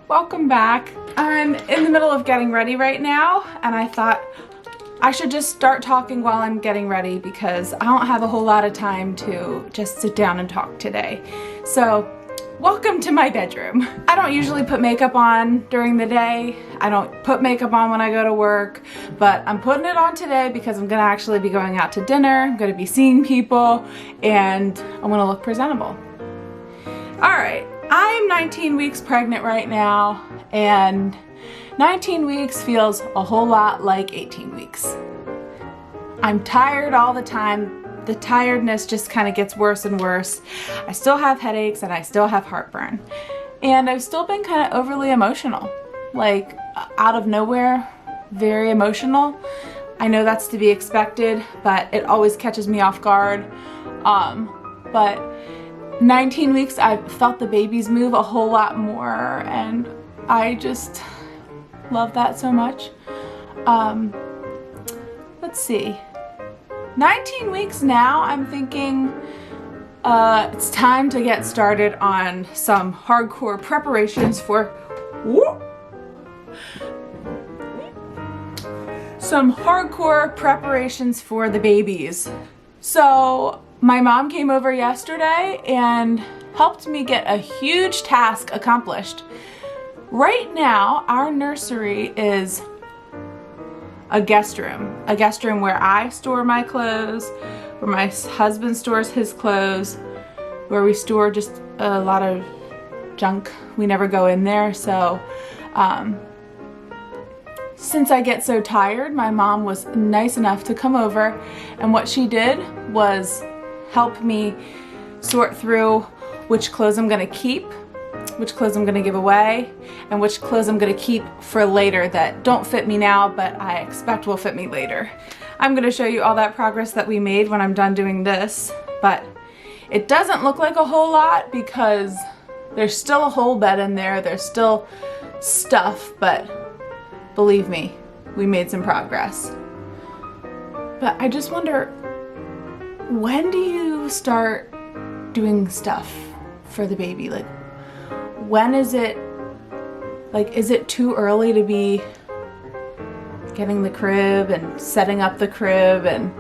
Welcome back. I'm in the middle of getting ready right now, and I thought I should just start talking while I'm getting ready because I don't have a whole lot of time to just sit down and talk today. So, welcome to my bedroom. I don't usually put makeup on during the day. I don't put makeup on when I go to work, but I'm putting it on today because I'm gonna actually be going out to dinner, I'm gonna be seeing people, and I wanna look presentable. All right, I'm 19 weeks pregnant right now, and 19 weeks feels a whole lot like 18 weeks. I'm tired all the time. The tiredness just kind of gets worse and worse. I still have headaches and I still have heartburn. And I've still been kind of overly emotional, like out of nowhere, very emotional. I know that's to be expected, but it always catches me off guard. But 19 weeks, I've felt the babies move a whole lot more, and I just love that so much. Let's see. 19 weeks now, I'm thinking it's time to get started on some hardcore preparations for the babies. So my mom came over yesterday and helped me get a huge task accomplished. Right now, our nursery is a guest room where I store my clothes, where my husband stores his clothes, where we store just a lot of junk. We never go in there, so since I get so tired, my mom was nice enough to come over, and what she did was help me sort through which clothes I'm gonna keep, which clothes I'm gonna give away, and which clothes I'm gonna keep for later that don't fit me now, but I expect will fit me later. I'm gonna show you all that progress that we made when I'm done doing this, but it doesn't look like a whole lot because there's still a whole bed in there, there's still stuff, but believe me, we made some progress. But I just wonder, when do you start doing stuff for the baby? Like, when is it, is it too early to be getting the crib and setting up the crib and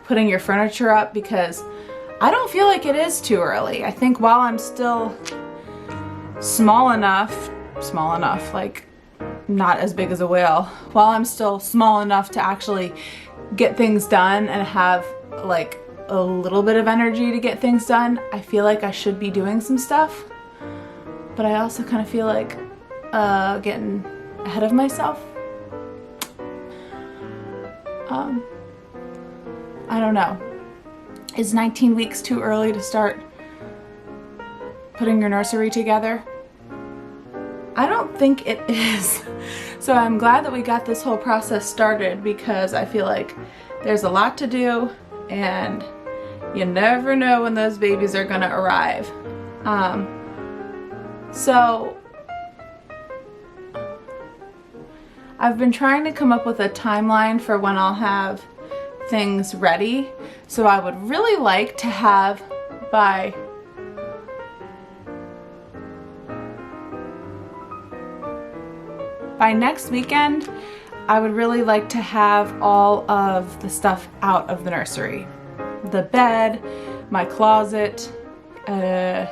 putting your furniture up? Because I don't feel like it is too early. I think while I'm still small enough, like not as big as a whale, while I'm still small enough to actually get things done and have like a little bit of energy to get things done, I feel like I should be doing some stuff. But I also kind of feel like getting ahead of myself. I don't know. Is 19 weeks too early to start putting your nursery together? I don't think it is. So I'm glad that we got this whole process started because I feel like there's a lot to do and you never know when those babies are gonna arrive. So I've been trying to come up with a timeline for when I'll have things ready. So I would really like to have by next weekend, I would really like to have all of the stuff out of the nursery. The bed, my closet, any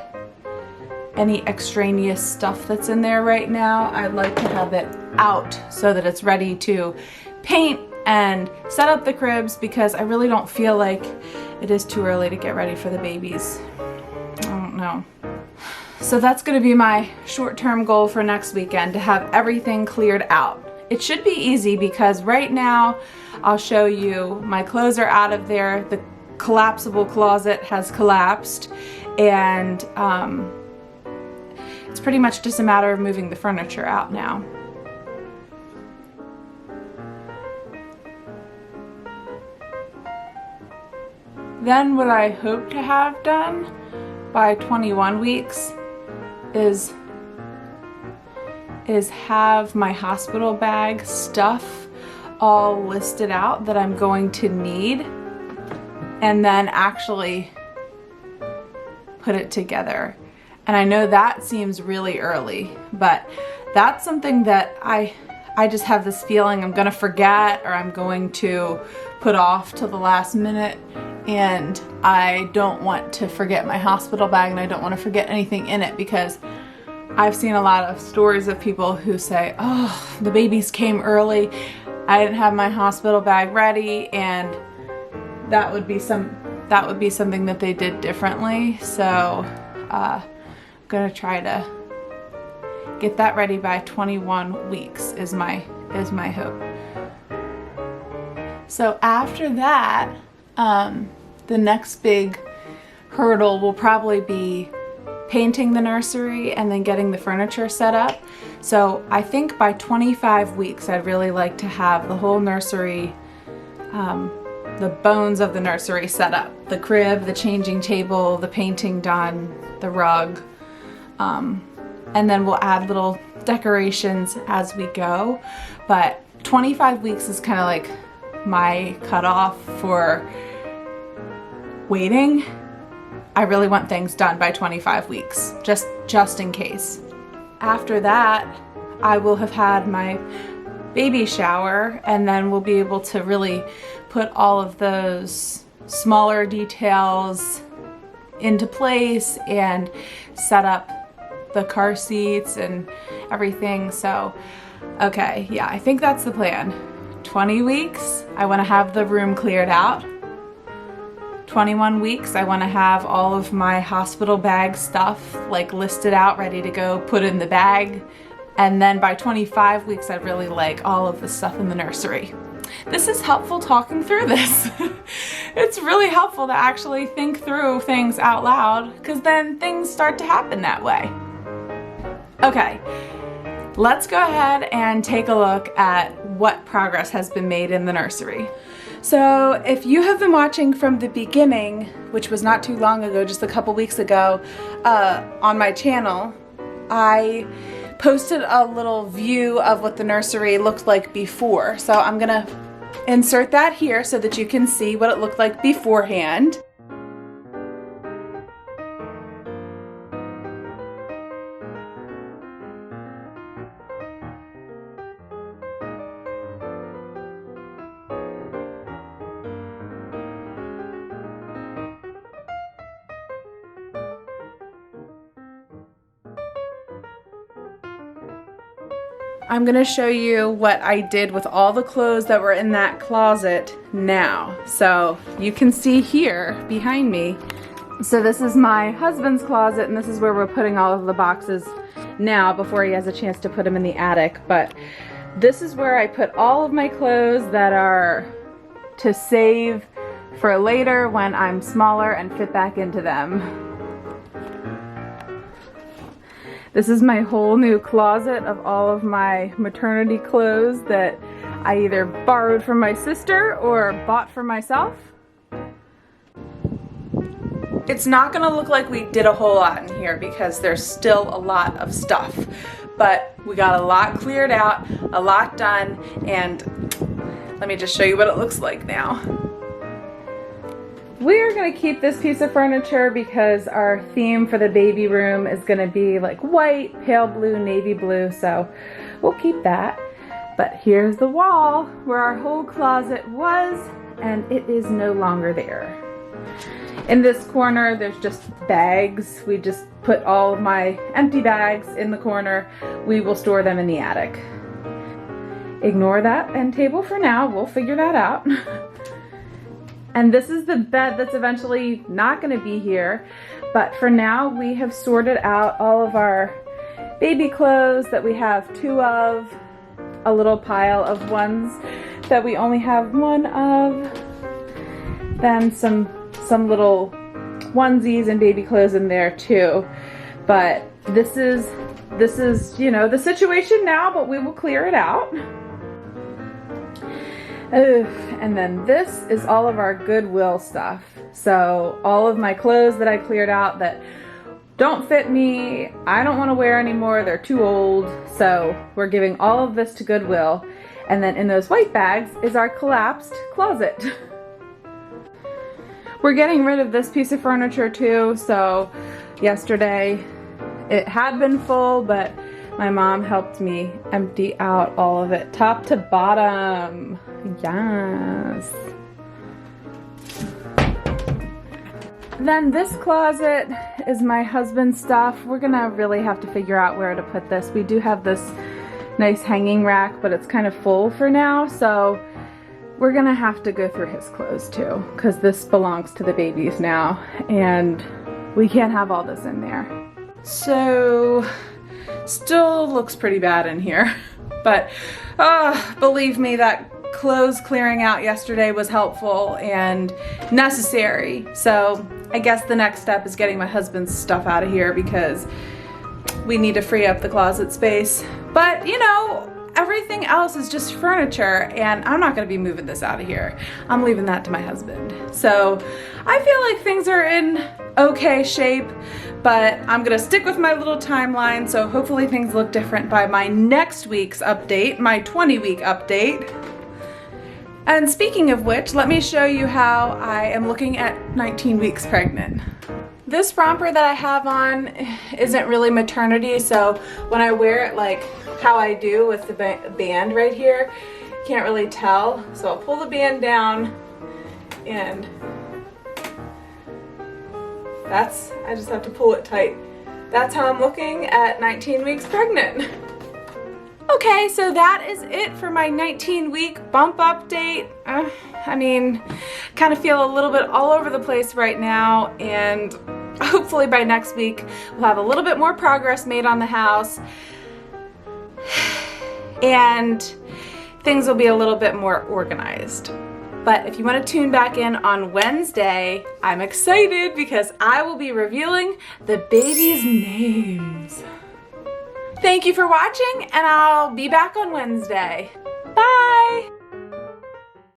extraneous stuff that's in there right now, I'd like to have it out so that it's ready to paint and set up the cribs because I really don't feel like it is too early to get ready for the babies. I don't know. So that's gonna be my short-term goal for next weekend, to have everything cleared out. It should be easy because right now, I'll show you, my clothes are out of there, the collapsible closet has collapsed, and it's pretty much just a matter of moving the furniture out now. Then what I hope to have done by 21 weeks is have my hospital bag stuff all listed out that I'm going to need, and then actually put it together. And I know that seems really early, but that's something that I just have this feeling I'm gonna forget, or I'm going to put off till the last minute, and I don't want to forget my hospital bag, and I don't want to forget anything in it, because I've seen a lot of stories of people who say, oh, the babies came early, I didn't have my hospital bag ready, and that would be something that they did differently. So I'm gonna try to get that ready by 21 weeks is my hope. So after that, the next big hurdle will probably be painting the nursery and then getting the furniture set up. So I think by 25 weeks, I'd really like to have the whole nursery, the bones of the nursery set up. The crib, the changing table, the painting done, the rug. And then we'll add little decorations as we go. But 25 weeks is kind of like my cutoff for waiting. I really want things done by 25 weeks, just in case. After that, I will have had my baby shower, and then we'll be able to really put all of those smaller details into place and set up the car seats and everything. So, okay, yeah, I think that's the plan. 20 weeks, I want to have the room cleared out. 21 weeks, I want to have all of my hospital bag stuff like listed out, ready to go, put in the bag. And then by 25 weeks, I'd really like all of the stuff in the nursery. This is helpful talking through this. It's really helpful to actually think through things out loud, because then things start to happen that way. Okay, let's go ahead and take a look at what progress has been made in the nursery. So if you have been watching from the beginning, which was not too long ago, just a couple weeks ago, on my channel, I posted a little view of what the nursery looked like before. So I'm gonna insert that here so that you can see what it looked like beforehand. I'm gonna show you what I did with all the clothes that were in that closet now. So you can see here behind me. So this is my husband's closet, and this is where we're putting all of the boxes now before he has a chance to put them in the attic. But this is where I put all of my clothes that are to save for later when I'm smaller and fit back into them. This is my whole new closet of all of my maternity clothes that I either borrowed from my sister or bought for myself. It's not gonna look like we did a whole lot in here because there's still a lot of stuff, but we got a lot cleared out, a lot done, and let me just show you what it looks like now. We're gonna keep this piece of furniture because our theme for the baby room is gonna be like white, pale blue, navy blue, so we'll keep that. But here's the wall where our whole closet was, and it is no longer there. In this corner, there's just bags. We just put all of my empty bags in the corner. We will store them in the attic. Ignore that end table for now, we'll figure that out. And this is the bed that's eventually not going to be here. But for now, we have sorted out all of our baby clothes that we have 2 of, a little pile of ones that we only have 1 of, then some little onesies and baby clothes in there too. But this is, you know, the situation now, but we will clear it out. And then this is all of our Goodwill stuff. So all of my clothes that I cleared out that don't fit me, I don't want to wear anymore, they're too old. So we're giving all of this to Goodwill. And then in those white bags is our collapsed closet. We're getting rid of this piece of furniture too. So yesterday It had been full, but my mom helped me empty out all of it, top to bottom. Yes. Then this closet is my husband's stuff. We're gonna really have to figure out where to put this. We do have this nice hanging rack, but it's kind of full for now, so we're gonna have to go through his clothes too, because this belongs to the babies now, and we can't have all this in there. So, still looks pretty bad in here, but believe me, that clothes clearing out yesterday was helpful and necessary. So I guess the next step is getting my husband's stuff out of here because we need to free up the closet space. But you know, everything else is just furniture, and I'm not gonna be moving this out of here. I'm leaving that to my husband. So I feel like things are in okay shape, but I'm gonna stick with my little timeline, so hopefully things look different by my next week's update, my 20-week update. And speaking of which, let me show you how I am looking at 19 weeks pregnant. This romper that I have on isn't really maternity, so when I wear it like how I do with the band right here, can't really tell. So I'll pull the band down, and I just have to pull it tight. That's how I'm looking at 19 weeks pregnant. Okay, so that is it for my 19-week bump update. I mean, kind of feel a little bit all over the place right now, and hopefully by next week we'll have a little bit more progress made on the house, and things will be a little bit more organized. But if you want to tune back in on Wednesday, I'm excited because I will be revealing the babies' names. Thank you for watching, and I'll be back on Wednesday.